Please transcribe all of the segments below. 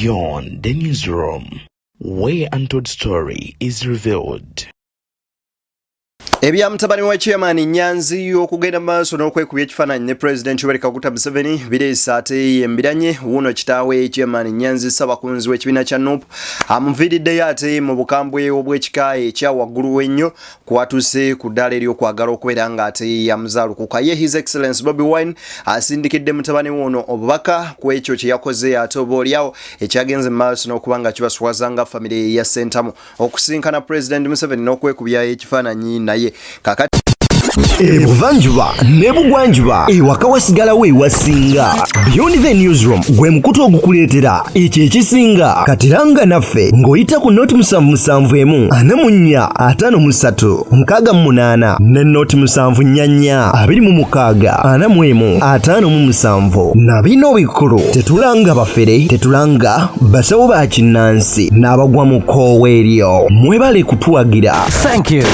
Beyond the newsroom, where untold story is revealed. Ebya mutabani wa Chairman Nyanzi okugenda maaso n'okwekubya ekifaananyi ne President Yoweri Kaguta Museveni bireesa ate embiranye wuno kitaawe Chairman Nyanzi Ssabakunzi w'ekibiina kya NUP amuviiriddeyo ate mu bukambwe obw'ekika ekya waggulu ennyo kwatuuse ku ddaala ery'okwagala okubeera nga ate yamuzaalukuka ye His Excellency Bobi Wine asindikidde mutabani wono obubaka ku ekyo kye yakoze ate oboolyawo ekyagenze mu maaso n'okuba nga kibaswaza nga famire ya Sentamu okusinkana President Museveni n'okwekubya ekifaananyi naye kakati Ebuvanjuba nebugwanjuba ewaka wasigalawo ewasinga. Beyond the newsroom gwe mukutu ogukuleetera ekyo ekisinga katiranga naffe ng'oyita ku noti 771 44 53 ne noti 744 26 45 na bino bikulu tetulanga bafere tetulanga basawo ba kinnansi n'abagwa mu koowa eryo mwebale kutuwagira. Thank you.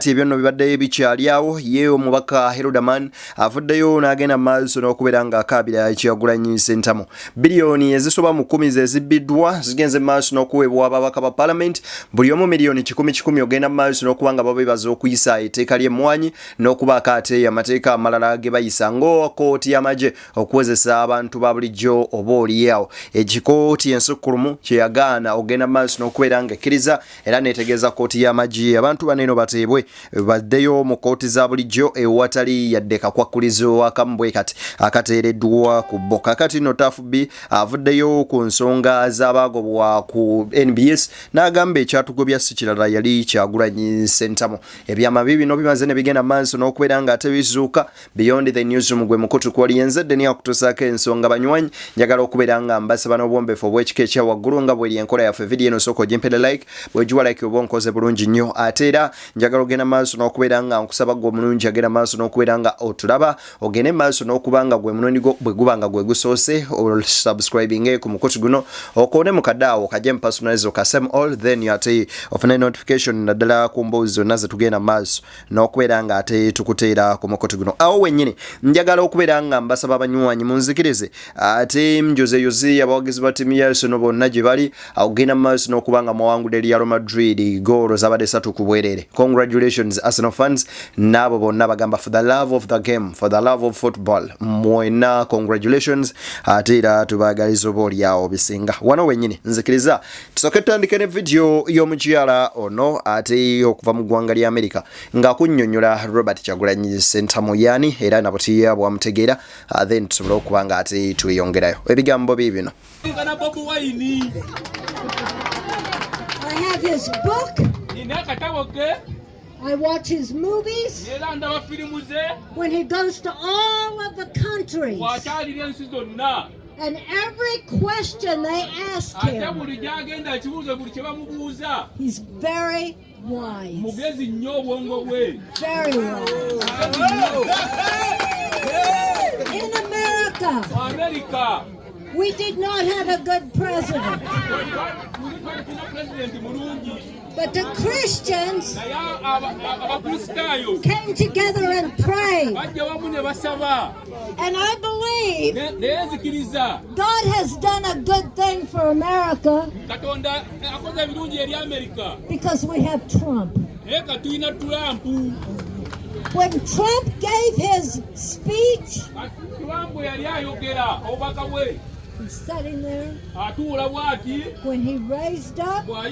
Ebyono bibadde bikyalyawo ye omubaka Herodaman avuddeyo n'agenda maaso n'okubeera nga akaabira ekiyagulanyi Sentamu. Biliyoni ezisoba mu 10 ezibbiddwa zigenze maaso n'okuweebwa ababaka ba Parliament buli omu miliyoni 10 ogenda maaso n'okuba nga babeebaza okuyisa etteeka ly'emmwanyi n'okubaako ate amateeka amalala ge bayisa ng'okooti y'amagye okuwezesa abantu ba bulijjo oba olyawo. Ekikooti ensukkulumu kye yagaana ogenda maaso n'okubeera nga ekkiriza era neetegeeza kooti y'amagye abantu baneeno bateebwe baddeyo mu kooti za bulijjo ewatali yadde kakwakulizo akambwe kati akateereddwa ku bo. Kakati Notafubi avuddeyo ku nsonga z'abaagobwa ku NBS n'agamba ekyatugobya si kirala yali Kyagulanyi Sentamu. Ebyama bibino bimaze ne bigenda maaso n'okubeera nga ate bizuuka. Beyond the newsroom gwe mukutu kwali yenzedde ni akutusaako ensonga banywanyi njagala okubeera nga mbasaba n'obwombeefu obw'ekika ekya waggulu nga bw'eri enkola yaffe video eno sooka ogimpere like bw'ogiwa like oba onkoze bulungi nnyo ate era njagala ogenda maaso n'okubeera nga nkusaba gwe omulungi agenda maaso n'okubeera nga otulaba ogende maaso n'okuba nga gwe munooni bwe guba nga gwe gusoose subscribing ku mukutu guno okoone mu kadaawo kajje mu personalize okasem all then ate ofune notification naddala ku mboozi zonna ze tugenda maaso n'okubeera nga ate tukuteera ku mukutu guno. Awo wennyini njagala okubeera nga mbasaba abanywanyi munzikirize ate mjozeyozi abawagizi ba ttiimu ya Arsenal bonna gye bali ogenda maaso n'okuba nga mwawangudde Real Madrid goolo zabadde 3 ku bwerere. Congratulations Arsenal fans nabo bonna bagamba for the love of the game, for the love of football mwena congratulations ate era tubagaliza oboolyawo bisinga wano wennyini nzikiriza tusooke tutandike ne video y'omukyala ono ate okuva mu ggwanga lya America ng'akunnyonnyola Robert Kyagulanyi Sentamu yani era nabutiya bwamutegeera then tusobole okuba nga ate tweyongerayo ebigambo bibino. I have his book. I watch his movies. When he goes to all of the countries. And every question they ask him, he's very wise. Very wise. In America, we did not have a good president. But the Christians came together and prayed. And I believe God has done a good thing for America because we have Trump. When Trump gave his speech, he's sitting there. When he raised up, so I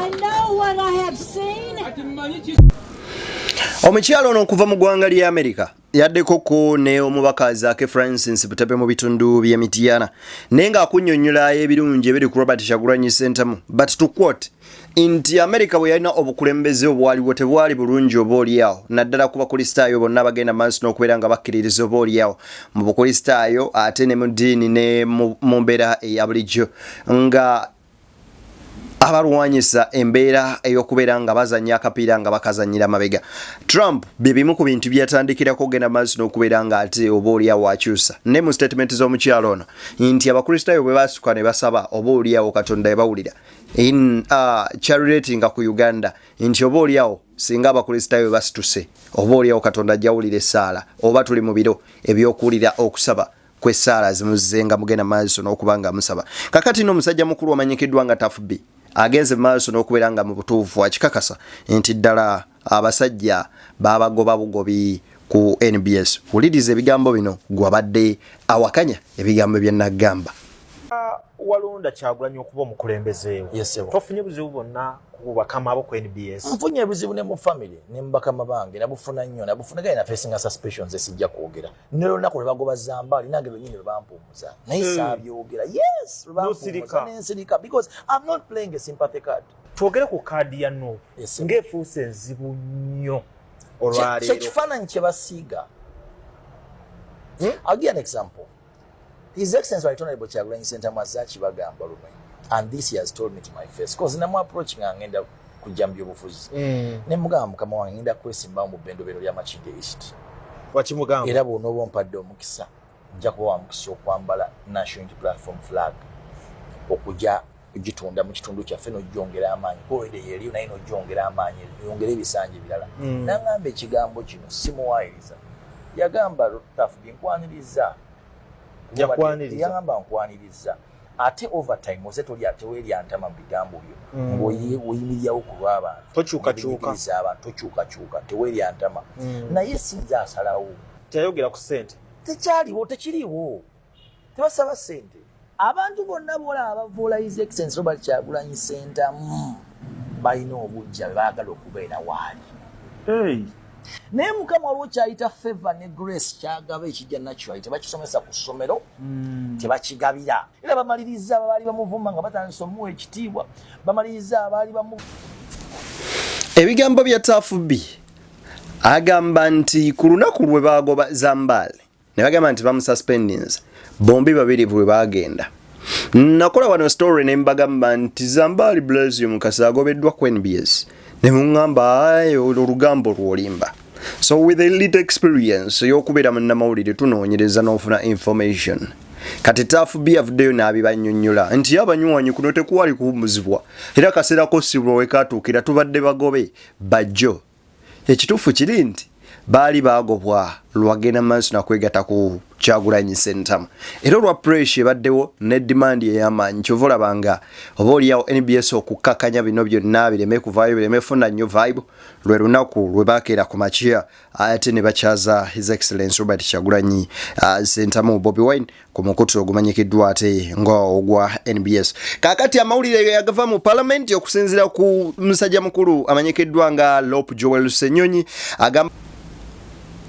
know what I have seen. Omukyalo ono okuva mu ggwanga lya America yaddekoko ne omubaka Zaake Francis Butabe mu bitundu bya Mityana naye ng'akunnyonnyola ebirungi ebiri ku Robert Kyagulanyi Sentamu but to quote nti America bwe yalina obukulembeze obwaliwo tebwali bulungi oba olyawo naddala ku bakristaayo bonna bagenda maaso n'okubeera nga bakkiririza oba olyawo mu bukristaayo ate ne mu ddiini ne mu mbeera eya bulijjo nga abalwanyisa embeera ey'okubeera nga bazannya akapiira nga bakazannyira mabega. Trump bibimu ku bintu byatandikirako ogenda maaso n'okubeera nga ate oba oliawo akyusa ne mu statement z'omukyalo ono nti abakristaayo bwe baasuka ne basaba oba oliawo Katonda yabawulira charity nga ku Uganda nti oba oliawo singa abakristaayo basituse oba oliawo Katonda ajjawulira essaala oba tuli mu biro ebyokuwulira okusaba kw'essaala zimuzenga mugenda maaso n'okubanga amusaba. Kakati n'omusajja mukulu amanyikiddwa nga Taata agenze maaso n'okubeera nga mu butuufu akikakasa nti ddala abasajja babagoba bugobi ku NBS. Wuliriza ebigambo bino gwabadde awakanya ebigambo bye nagamba. Walonda Kyagulanyi okuba omukulembeze tofunye buzibu bonna ku bakama abo ku NBS. Mfunye buzibu ne mu family ne mbakama bange nabufuna nnyo nabufuna gaina na facing suspicions esijja kwogera nero nako le bagoba zambali nange benyine bampumuza naye sabyogera yes bampumuza because I'm not playing a sympathy card. Twogere ku kadi ya no ngefuuse enzibu nnyo olwaleero kifaananyi kye basiiga. I'll give an example. His Excellency Right Honorable Kyagulanyi Ssentamu Azachi bagamba lumwe, and this he has told me to my face because namu approach ngenda kujja mu byobufuzi ne mugamba mukama wange ngenda kwesimba mu bendobero lya Machinde East wakimugamba era bw'onooba ompadde omukisa nja kuba wa mukisa okwambala National Unity Platform flag okujja kugitunda mu kitundu kyaffe n'ojjongera amaanyi koere yeri naye n'ojjongera amaanyi yongera ebisanja ebirala nangamba ekigambo kino simuwaayiriza yagamba Taata nkwaniriza yagamba nkwaniriza ate overtime ose toli ate weri antama mu bigambo byo ng'oyimirirawo ku lw'abantu tokyukakyuka abantu tokyukakyuka teweri antama naye sinza asalawo teyayogera ku ssente tekyaliwo tekiriwo tebasaba ssente abantu bonna bola abavuula His Excellency Robert Kyagulanyi Ssentamu balina obujja bwe baagala okubeera waali naye mukama waliwo kyayita favor ne grace kyagaba ekijja natural tebakisomesa ku ssomero tebakigabira era bamaliriza abaali bamuvuma nga batandisa omuwa ekitiibwa bamaliriza abaali bamu ebigambo bya Taata agamba nti ku lunaku lwe bagoba Zambale ne bagamba nti bamususpendinze bombi babiri bwe bagenda nakola wano story ne mbagamba nti Zambale Blaise Mukasa agobeddwa ku NBS ne mungamba ayo olugambo lwolimba. So with a little experience y'okubeera munnamawulire tunoonyereza n'ofuna information kati Taata avuddeyo n'abibannyonnyola nti abanywanyi kuno tekuwali kuwumuzibwa era kaseera kosibwa we kaatuukira tubadde bagobe bajjo ekituufu kiri nti baali baagobwa lwagenda maaso nakwegatta ku Kyagulanyi Ssentamu era olwa pressure ebaddewo ne demand ey'amaanyi kyova olabanga oba oliawo NBS okukkakanya bino byonna bireme kuvaayo bireme funa nnyo vibe lwe lunaku lwe baakeera ku makya ate ne bakyaza His Excellency Robert Kyagulanyi Ssentamu Bobi Wine ku mukutu ogumanyikiddwa ate ng'ogwa NBS. Kaakati amawulire yagava mu Parliament okusinziira ku musajja mukulu amanyikiddwa nga Lop Joel Ssenyonyi agamba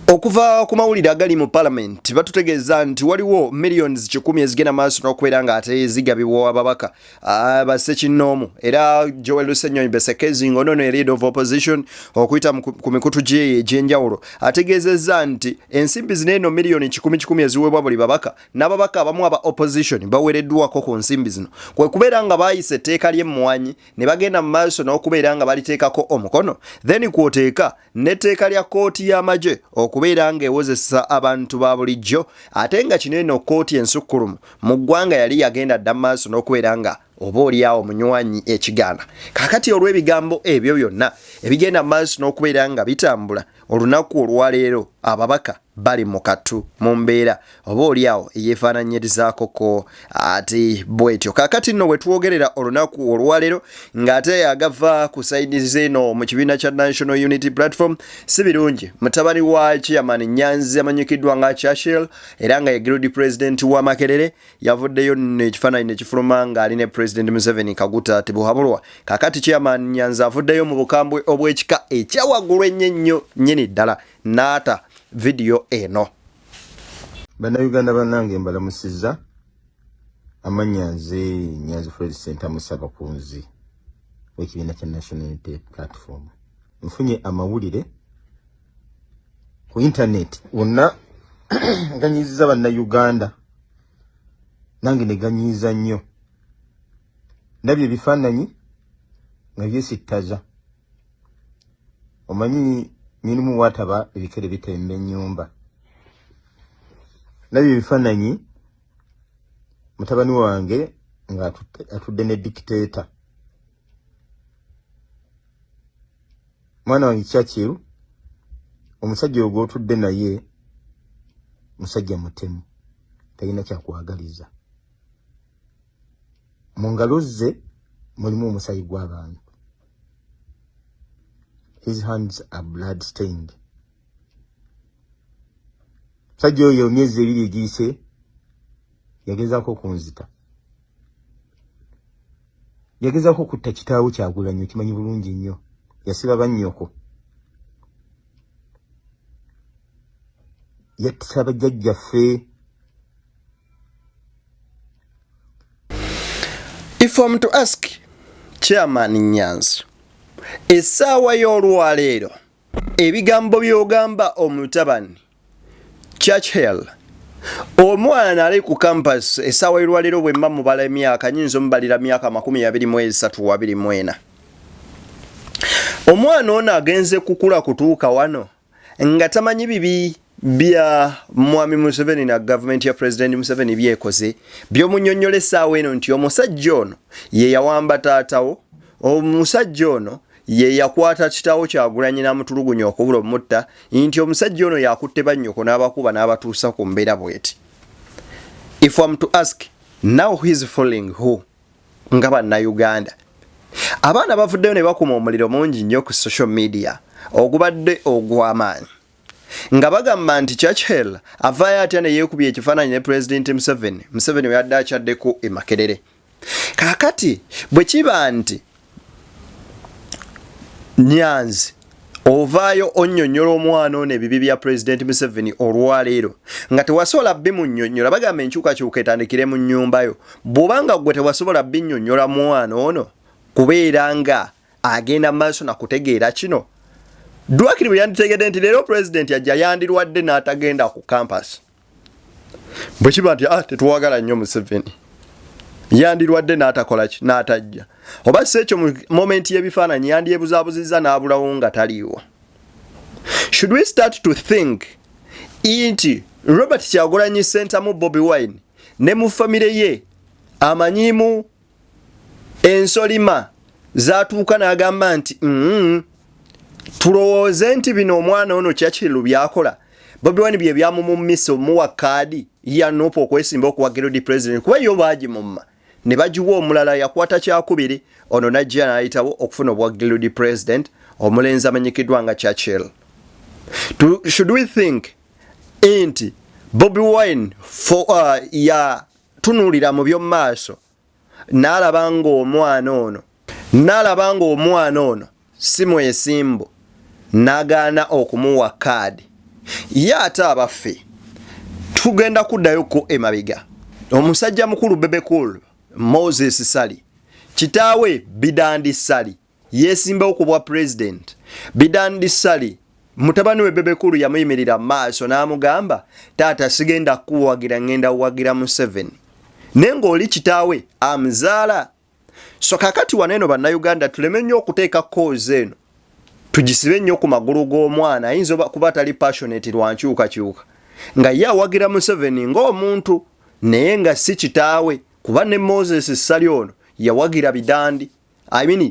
okuva ku mawulire agali mu Parliament batutegeeza nti waliwo millions 10 ezigenda maaso n'okubeera nga ate zigabibwa ababaka abasekinnoomu era Joel Ssenyonyi Besekezi ng'ono ne leader of opposition okuyita ku mikutu gye egy'enjawulo ategeezezza nti ensimbi zino million 10 eziweebwa buli babaka n'ababaka abamu aba opposition baweereddwako ku nsimbi zino kwe kubeera nga baayise etteeka ly'emmwanyi ne bagenda mu maaso n'okubeera nga baliteekako omukono then kwoteeka n'etteeka lya kkooti y'amagye okubeera nga ewozesa abantu ba bulijjo ate nga kino eno kkooti ensukkulumu mu ggwanga yali yagenda dda maaso n'okubeera nga oba oliawo munywanyi ekigaana. Kaakati olw'ebigambo ebyo byonna ebigenda maaso n'okubeera nga bitambula olunaku olwaleero ababaka bali mu kattu mu mbeera oba oliawo eyeefaananyirizaakoko ate bwetyo. Kaakati nno bwe twogerera olunaku olwaleero ng'ate agava ku sayidi zeno mu kibiina kya National Unity Platform si birungi. Mutabani wa Chairman Nyanzi amanyikiddwa nga Churchill era nga ye Guild President wa Makerere yavuddeyo n'ekifaananyi ne kifuluma ng'ali President Museveni Kaguta Tibuhaburwa. Kaakati Chairman Nyanzi avuddeyo mu bukambwe obw'ekika ekyawaggulu ennyo nnyini ddala n'ata video eno. Bannayuganda bannange mbalamusizza amannya Nyanzi Fred Ssentamu Ssabakunzi w'ekibiina kya National Unity Platform. Nfunye amawulire ku internet wonna ganyiziza bannayuganda nange ne ganyiza nnyo. Ndabye ebifaananyi nga byesittaza omanyi mirimu wataba ebikere bitemba ennyumba nabyo ebifaananyi mutabani wange nga atudde ne dictator mwana wange Churchill omusajja ogwo otudde naye musajja mutemu talina kyakwagaliza mu ngalo ze mulimu omusaayi gw'abantu. His hands are blood stained. Sajja oyo myezi ebiri egiyise yagezaako kunzita. Yagezaako kutta kitaawo Kyagulanyi, okimanyi bulungi nnyo. Yasiba bannyoko. Yatta bajjajjaffe. If I'm to ask Chairman Nyanzi, essaawa y'olwaleero ebigambo by'ogamba omutabani Churchill omwana ali ku campus essaawa y'olwaleero bwe mma mubala emyaka nyinza omubalira myaka 23-24 omwana ono agenze kukula kutuuka wano nga tamanyi bibi bya Mwami Museveni na government ya President Museveni byekoze by'omunnyonnyola essaawa eno nti omusajja ono ye yawamba taatawo omusajja ono ye yakwata kitaawo Kyagulanyi n'amutulugunya okubula omutta nti omusajja ono yakutte bannyoko n'abakuba n'abatuusa ku mbeera bweti. If I'm to ask now who is following who nga bannayuganda abaana bavuddeyo ne bakuma omuliro mungi nnyo ku social media ogubadde ogw'amaanyi nga bagamba nti Churchill avaayo atya ne yeekubye ekifaananyi ne President Museveni we yadde akyaddeko e Makerere. Kaakati bwe kiba nti Nyanzi ovaayo onnyonnyola omwana ono ebibi bya President Museveni olwaleero nga tewasobola bimunnyonnyola bagamba enkyukakyuka etandikire mu nnyumbayo bw'obanga gwe tewasobola binnyonnyola mwana ono kubeera nga agenda maaso na kutegeera kino Dwakiri bwe yanditegedde nti leero President ajja yandirwadde n'atagenda ku campus bwe kiba nti tetuwagala nnyo Museveni yandirwadde n'atakola ki n'atajja oba si ekyo mu moment y'ebifaananyi yandyebuzaabuzizza n'abulawo nga taliiwo. Should we start to think nti Robert Kyagulanyi Center mu Bobi Wine ne mu famire ye amanyimu ensolima zaatuuka n'agamba nti tulowooze nti bino omwana ono Churchill byakola Bobi Wine bye byamumumisa omuwa kaadi yanopa okwesimba okuwagira di president kuba yo baagimumma ne bagiwa omulala yakwata kyakubiri ono najja n'ayitawo okufuna obwagiru di president omulenzi amanyikiddwa nga Churchill. Should we think nti Bobi Wine ya tunuulira mu by'omaaso n'alaba ng'omwana ono si mwesimbu n'agaana okumuwa kaadi ye ate abaffe tugenda kuddayo ku emabega omusajja mukulu Bebekulu Moses Sali kitaawe Bidandi Sali yesimbawo ku bwa president Bidandi Sali mutabani we Bebekulu yamuyimirira maaso n'amugamba taata sigenda kuwagira ngenda wagira Museveni nengo oli kitaawe amuzaala. So kakati waneno bannayuganda tuleme nnyo okuteeka cause eno tugisibe nnyo ku magulu g'omwana ayinza kuba tali passionate lwankyukakyuka nga ye awagira Museveni ng'omuntu naye nga si kitaawe kuba ne Moses Sali ono yawagira Bidandi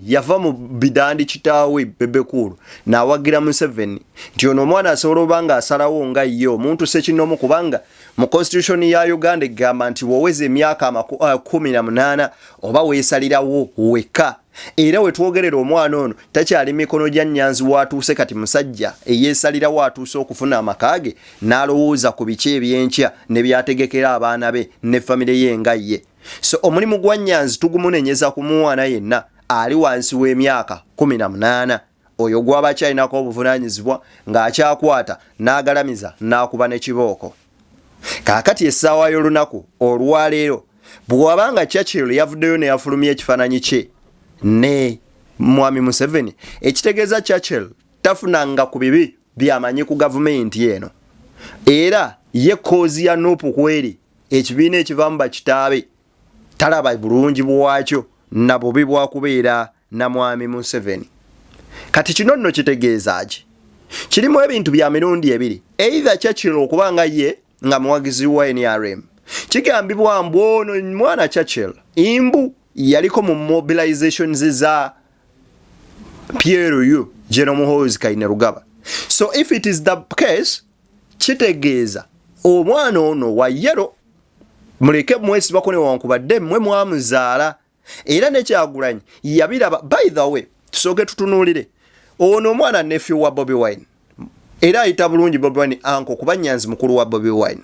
yava mu Bidandi kitaawe Bebekulu n'awagira Museveni nti ono omwana asobola obanga asalawo nga ye omuntu sekinomu kubanga mu constitution ya Uganda egamba nti woweze emyaka 18 oba weesalirawo weka era wetwogerera omwana ono takyali mikono gya Nyanzi watuuse kati musajja eyeesalirawo atuuse okufuna amakage n'alowooza ku biki ebyenkya ne byategekera abaana be ne famire ye nga ye. So omulimu gwa Nyanzi tugumunenyeza ku mwana yenna ali wansi w'emyaka 18 oyo gw'abakyalinako obuvunaanyizibwa ng'akyakwata n'agalamiza n'akuba n'ekibooko. Kaakati essaawa y'olunaku olwaleero bw'abanga Churchill yavuddeyo ne yafulumya ekifaananyi kye ne Mwami Museveni ekitegeeza Churchill tafunanga ku bibi byamanyi ku gavumenti eno era ye koozi ya Nuupu kweri ekibiina ekivaamu bakitaabe talaba bulungi bwakyo na bubi bwakubeera na mwami Museveni. Kati kino nno kitegeeza ki? Kirimu ebintu bya mirundi ebiri. Either Churchill okubanga ye nga muwagizi wa NRM. Kigambibwa mbwono mwana Churchill imbu yaliko mu mobilizations za PRU General Muhoozi Kainerugaba. So if it is the case, kitegeeza omwana ono wa yero muleke mwesi bakone wankubadde mwe mwamuzaala era ne Kyagulanyi yabiraba. By the way, tusoke tutunulire ono mwana nephew wa Bobi Wine era ayita bulungi Bobi Wine anko kuba Nyanzi mukulu wa Bobi Wine.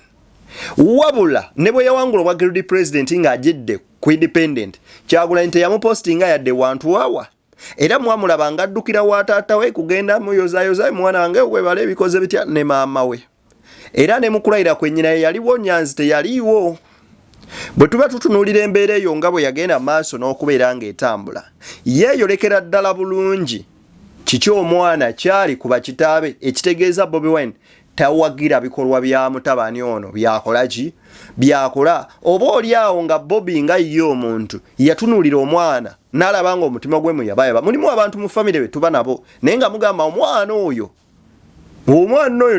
Wabula ne bwe yawangula bwa guilty president nga ajidde ku independent Kyagulanyi teyamupostinga yadde wantu wawa era mwamulaba nga addukira wa taata we kugenda muyozayoza mwana wange webale bikoze bitya ne maama we era ne mukulaira kwennyina yaliwo Nyanzi teyaliwo. Bwe tuba tutunulira embeera eyo nga bwe yagenda maaso n'okubeera ng'etambula yeeyolekera ddala bulungi kiki omwana kyali kuba kitaabe ekitegeeza Bobi Wine tawagira bikolwa bya mutabani ono byakola ki byakola. Oba oli awo nga Bobi nga ye omuntu yatunulira omwana n'alaba nga omutima gwe muyabayaba. Mulimu abantu mu famire betuba nabo naye nga mugamba omwana oyo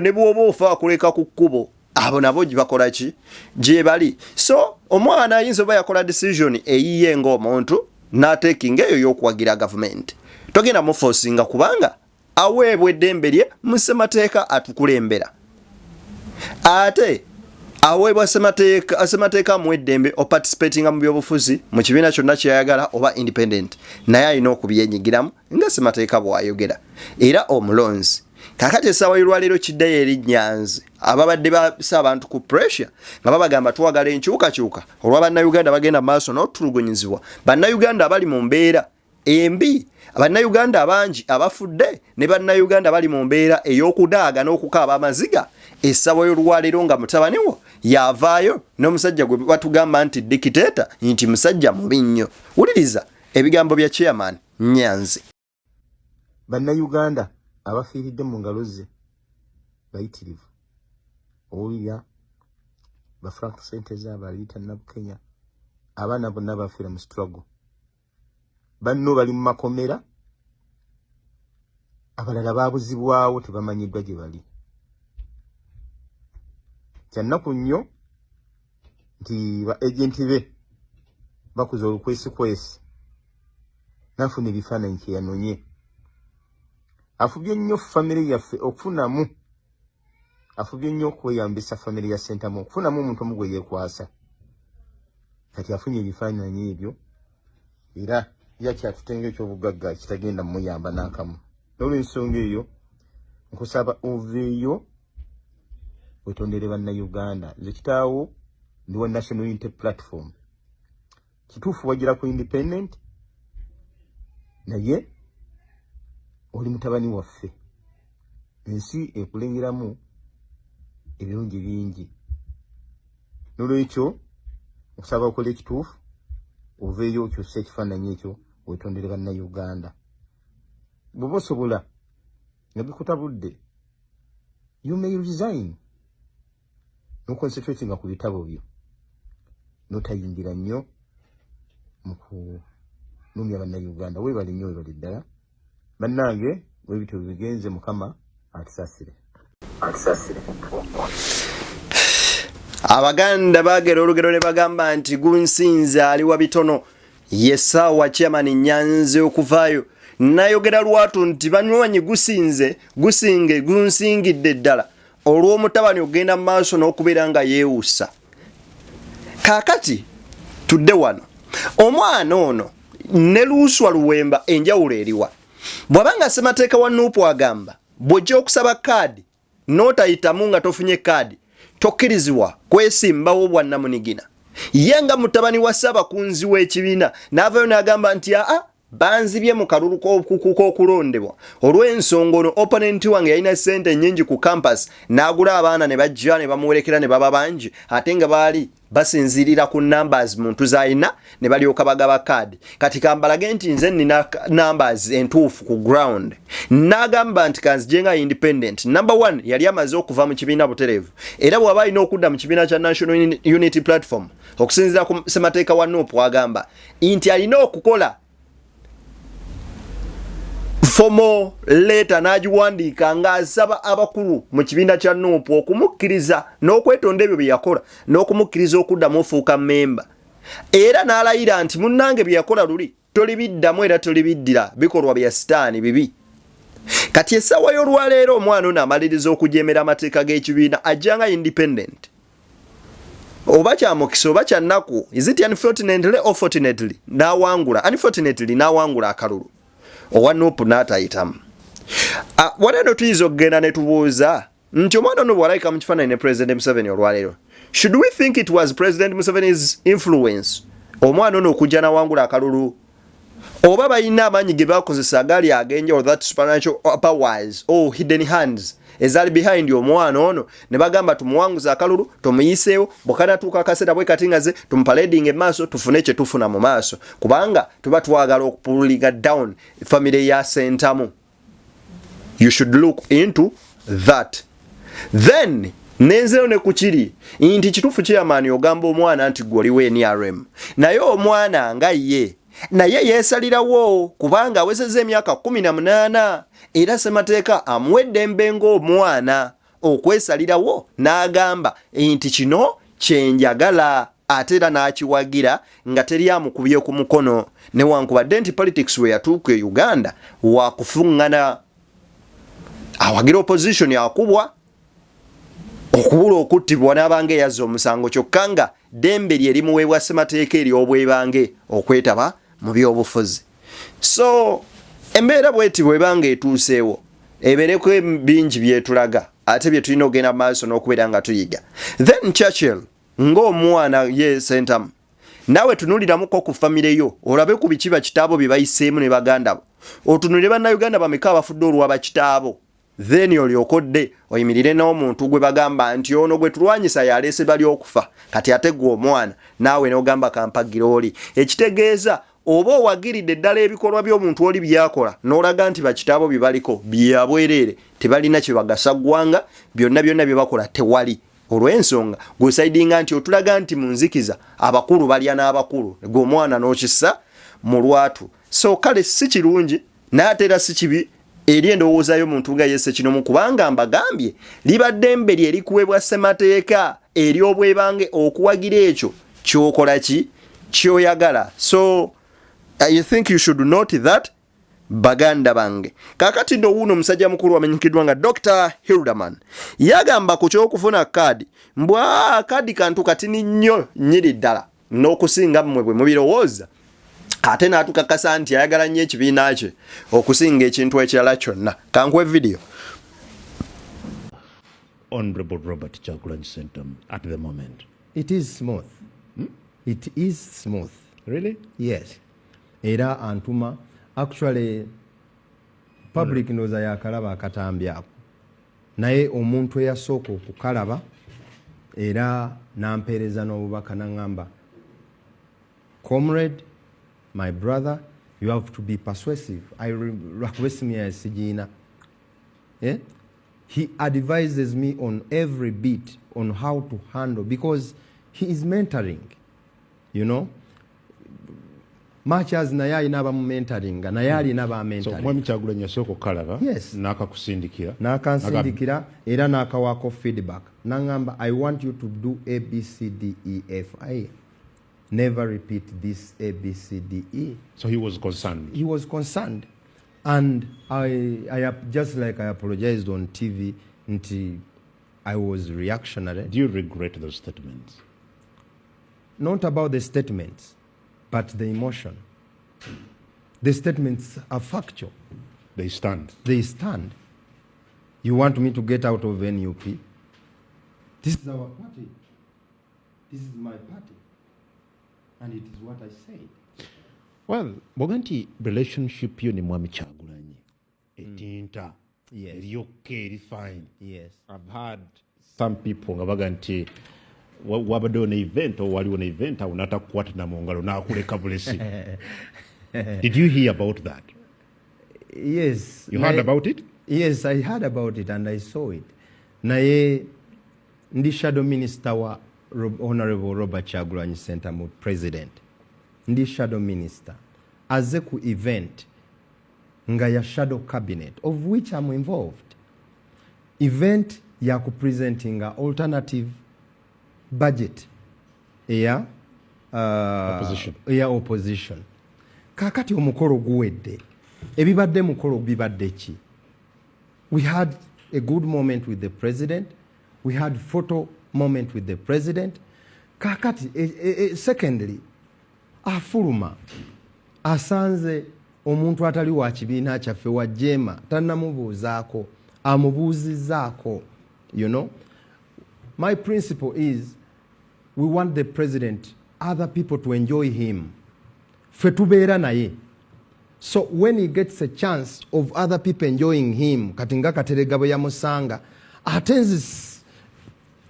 ne bw'oba ofa akuleka ku kkubo abo nabo bakola ki gye bali. So omwana ayinza oba yakola decision eyiye ng'omuntu n'atekinga eyo y'okuwagira government. Togenda muforcinga kubanga aweebwa eddembe lye mu ssemateeka atukulembera. Ate aweebwa ssemateeka mu eddembe oparticipatinga mu byobufuzi mu kibiina kyonna kyeyayagala oba independent naye alina okubyenyigiramu nga ssemateeka bw'ayogera era omulonzi. Kakati essaawa y'olwaleero kiddayo eri Nyanzi ababadde basa abantu ku pressure nga babagamba tuwagala enkyukakyuka olwa bannayuganda bagenda maaso n'otulugunyizibwa. Bannayuganda abali mu mbeera embi, bannayuganda abangi abafudde ne bannayuganda bali mu mbeera ey'okudaaga n'okukaaba amaziga. Essaawa y'olwaleero nga mutabani wo yavaayo n'omusajja gwe batugamba nti dictator nti musajja mubi nnyo. Wuliriza ebigambo bya Chairman Nyanzi. Bannayuganda abafiiridde mu ngalo ze bayitirivu owulira ba Frank Senteza abaliyita Nabu Kenya abaana bonna bafiira mu struggle. Banno bali mu makomera abalala baabuzibwawo tebamanyiddwa gye bali. Kyannaku nnyo nti ba agenti be bakuza olukwesikwesi nafuna ebifaananyi kye yanonye. Afubye nnyo family yaffe okufunamu, afubye nnyo okweyambisa family ya Sentamu okufunamu omuntu omu gwe yeekwasa. Kati afunye ebifaananyi ebyo era yakyatutenga ekyobugagga kitagenda muyamba n'akamu. N'olw'ensonga eyo nkusaba oveeyo wetondere bannayuganda. Nze kitaawo ndi wa National Unity Platform. Kituufu wagira ku independent naye oli mutabani waffe. Ensi ekulengeramu ebirungi bingi. N'olwekyo okusaba okola ekituufu oveeyo okyusa ekifaananyi ekyo wetondere bannayuganda. Bw'oba osobola nga bikutabudde you may resign n'oconcentratinga ku bitabo byo n'otayingira nnyo mu kunumya bannayuganda. Weebale nnyo weebale ddala bannange webityo bigenze Mukama atusasire. Abaganda bagera olugero ne bagamba nti gunsinza ali wa bitono yesaawa Chairman Nyanzi okuvaayo nayogera lwatu nti banywanyi gunsingidde ddala olw'omutabani ogenda mu maaso n'okubeera nga yeewusa. Kaakati tudde wano omwana ono ne Luuswa Luwemba enjawulo eriwa. Bw'abanga ssemateeka wa Nuupu agamba bw'ojja okusaba kaadi n'otayitamu nga tofunye kaadi tokkirizibwa kwesimbawo bwannamunigina. Ye nga mutabani wa Ssaabakunzi w'ekibiina n'avaayo n'agamba nti banzibye mu kalulu k'okulondebwa olw'ensonga ono opponent wange yalina ssente nnyingi ku campus n'agula abaana ne bajja ne bamuwerekera ne baba bangi ate nga baali basinzirira ku numbers muntu z'alina ne balyoka bagaba kaadi. Kati kambalage nti nze nina numbers entuufu ku ground. N'agamba nti kanzije nga independent. Number 1 yali amaze okuva mu kibiina butereevu era bw'aba alina okudda mu kibiina kya National Unity Platform okusinziira ku ssemateeka wa Nuupu agamba nti alina okukola formal letter n'agiwandiika ng'asaba abakulu mu kibiina kya NUP okumukkiriza n'okwetonda ebyo bye yakola n'okumukkiriza okuddamu ofuuka memba era n'alayira nti munnange bye yakola luli tolibiddamu era tolibiddira bikolwa bya sitaani bibi. Kati essaawa y'olwaleero omwana ono amaliriza okujeemera amateeka g'ekibiina ajjanga independent. Oba kya mukisa oba kya nnaku, is it unfortunately or fortunately? N'awangula, unfortunately n'awangula akalulu. Owa NUP n'atayitamu. Wano tuyinza okugenda ne tubuuza nti omwana ono bw'alayika mu kifaananyi ne President Museveni olwaleero. Should we think it was President Museveni's influence? Omwana ono okujja n'awangula akalulu. Oba balina amaanyi ge bakozesa agali agenja or that supernatural powers or hidden hands ezali behind omwana ono ne bagamba tumuwanguza akalulu tumuyiseewo bwekanatuuka akaseera bwe katingaze tumuparading emaaso tufune kye tufuna mu maaso kubanga tuba twagala okupulinga down family ya Sentamu. You should look into that. Then nenzeyo ne kukiri nti kituufu kyamaani ogamba omwana nti gwoliwo NRM naye omwana nga ye naye yeesalirawo kubanga awezezza emyaka 18 era ssemateeka amuwedde embengo omwana okwesalirawo n'agamba nti kino kyenjagala ate era n'akiwagira nga teri amukubye ku mukono newankubadde nti politics we yatuuka e Uganda wakufuŋŋana awagira opposition yakubwa okubula okuttibwa n'abange yazza omusango kyokka nga dembe lye limuweebwa ssemateeka ery'obwebange okwetaba mu byobufuzi. So embeera bweti bwebanga etuuseewo ebeereko bingi byetulaga ate bye tulina okugenda maaso n'okubeera nga tuyiga. Then Churchill ng'omwana ye Sentamu nawe tunuliramuko ku famire yo olabe ku bikiba kitaabo bye bayiseemu ne baganda bo otunulire bannayuganda bameka abafudde olwaba kitaabo then olyokodde oyimirire n'omuntu gwe bagamba nti ono gwe tulwanyisa yaleese bali okufa kati ategwa omwana naawe n'ogamba kampagira oli ekitegeeza oba owagiridde eddala ebikolwa by'omuntu oli byakola n'olaga nti bakitaabo bye baliko byabwereere tebalina kye bagasa ggwanga byonna bye bakola tewali olw'ensonga gwesaidinga nti otulaga nti mu nzikiza abakulu balya n'abakulu gwe omwana n'okissa mu lwatu. So kale si kirungi n'ate era si kibi eri endowooza y'omuntu nga yesse kino mu kubanga mbagambye libadde emberi erikuweebwa ssemateeka eri obwebange okuwagira ekyo ky'okola ki ky'oyagala. So I think you should note that baganda bange. Kakati ndo wuno musajja mukulu amenyekidwa nga Dr. Hilderman yagamba ku ky'okufuna kaadi mbwa kaadi kantu katini nnyo nnyiri ddala n'okusinga mmwe bwe mubirowooza ate n'atukakasa nti ayagala nnyo ekibiina kye okusinga ekintu ekirala kyonna. Kankuwe video. Honorable Robert Chagulanyi Sentamu at the moment. It is smooth. It is smooth. Really? Yes. Era antuma actually public knows yakalaba akatambi ako naye omuntu eyasooka okukalaba era nampeereza n'obubaka nangamba comrade my brother you have to be persuasive. He advises me on every bit on how to handle because he is mentoring, you know. Much as naye alina abamu mentoring naye alina ba mentoring. So mwami Kyagulanyi yasooka okukalaba n'akansindikira era n'akawaako feedback n'angamba I want you to do A, B, C, D, E, F, I. Never repeat this A, B, C, D, E. So he was concerned. He was concerned. And I just like I apologized on TV until I was reactionary. Do you regret those statements? Not about the statements, but the emotion. The statements are factual. They stand. They stand. You want me to get out of NUP? This is our party. This is my party. And it is what I said. Well, Boganti relationship yo ni mwami Kyagulanyi. Etinta. Yes. Eryoke, fine. Yes. I've had some people nga baganti wabadde on event or wali on event awunata kukwata na mungalo na akuleka bulesi. Did you hear about that? Yes. You heard about it? Yes, I heard about it and I saw it. Naye ndi shadow minister wa Honorable Robert Chagulanyi Sentamu president. Ndi shadow minister. Aze ku event nga ya shadow cabinet of which I'm involved. Event ya kupresentinga alternative budget ya opposition. Kakati omukolo guwedde. Ebibadde mukolo bibadde ki? We had a good moment with the president. We had photo moment with the president. Kakati, secondly, afuluma asanze omuntu atali wa kibiina kyaffe wa jema tannamubuuzaako amubuuzizaako. You know, my principle is we want the president, other people to enjoy him. Ffe tubeera naye. So when he gets a chance of other people enjoying him, katinga Katerega bwe yamusanga, atenzi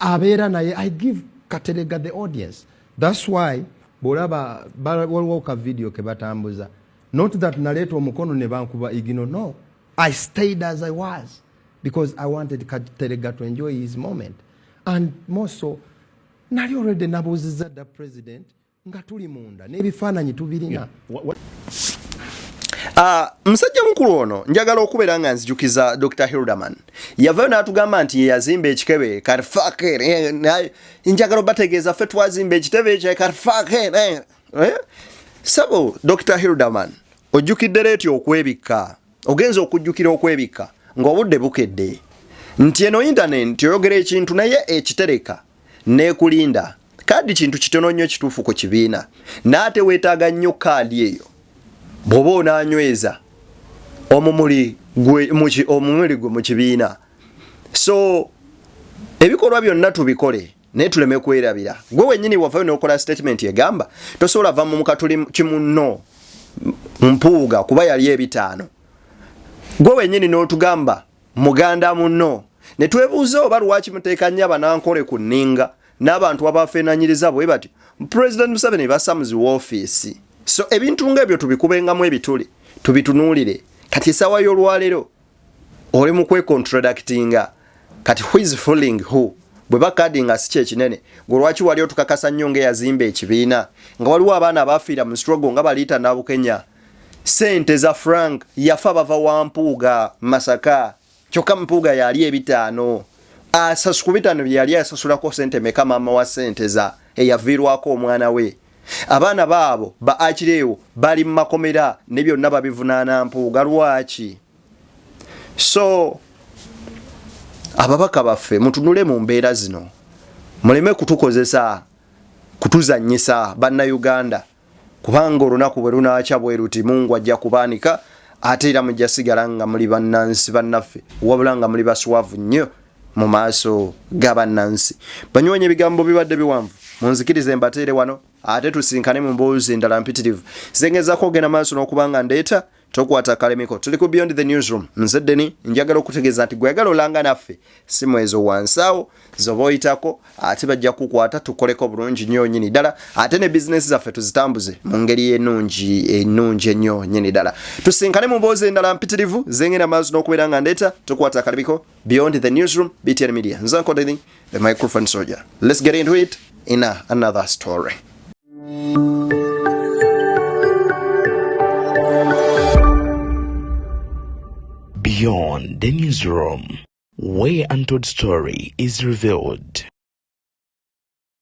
abeera naye, I give Katerega the audience. That's why bolaba waliwo ka video ke batambuza. Not that naleeta omukono ne bankuba igino, no. I stayed as I was because I wanted Katerega to enjoy his moment. And more so, nali already nabuuzizza the president nga tuli munda n'ebifaananyi tubirina. Musajja mukulu ono njagala okubeera nga nzijukiza Dr. Hildaman yavayo n'atugamba nti yazimba ekikebe karfake njagala bategeeza ffe twazimba ekitebe ekyo karfake sabo Dr. Hildaman ojjukidde leetyo okwebikka ogenza okujjukira okwebikka ng'obudde bukedde nti eno internet oyogera ekintu naye ekitereka n'ekulinda kaadi kintu kitono nnyo kituufu ku kibiina n'ate weetaaga nnyo kaadi eyo bw'oba onaanyweza omumuli gwe mu kibiina. So ebikolwa byonna tubikole naye tuleme kwerabira. Gwe wennyini wavayo n'okola statement egamba tosobola va mu mukatuli kimunno mpuuga kuba yali ebitaano. Gwe wennyini n'otugamba muganda munno ne twebuuza oba lwaki muteeka nnyo abanankole ku nninga n'abantu abafeenanyiriza bwe bati President Museveni basamuzi w'ofiisi. So ebintu ng'ebyo tubikubengamu ebituli tubitunuulire kati essaawa y'olwaleero oli mu kwecontradictinga kati who is fooling who bwe bakadinga si kyekinene gwe lwaki wali otukakasa nnyo ng'eyazimba ekibiina nga waliwo abaana abafiira mu struggle nga baliita Nabukenya sente za frank yafa bava wa Mpuuga Masaka kyokka Mpuuga yali ebitaano ku bitaano bye yali asasulako sente meka maama wa sente za eyaviirwako omwana we. Abaana baabo ba akireewo bali mu makomera ne byonna babivunaana Mpuuga lwaki? So ababaka baffe mutunule mu mbeera zino muleme kutukozesa kutuzannyisa bannayuganda kubanga olunaku bwe lunaakya bwe ruti Mungu ajja kubaanika ate era mujja sigala nga muli bannansi bannaffe wabula nga muli baswavu nnyo mu maaso g'abannansi. Banywanyi ebigambo bibadde biwanvu munzikirize mbateere wano ate tusinkane mu mboozi endala mpitirivu zengezako ogenda maaso n'okubanga ndeeta tokwata kalemiko. Tuli ku Beyond the Newsroom. Nze Deni njagala okutegeeza nti gweyagala olanga naffe si mwezo wansaawo zoba oyitako ate bajja kukwata tukoleko bulungi nnyo nnyini ddala ate ne bizinesi zaffe tuzitambuze mu ngeri ennungi ennyo nnyini ddala. Tusinkane mu mboozi endala mpitirivu zengenda maaso n'okubeera nga ndeeta tokwata kalemiko. Beyond the Newsroom, BTN Media. Nze Nkodeni, the microphone soldier. Let's get into it in another story. Beyond the Newsroom, where untold story is revealed.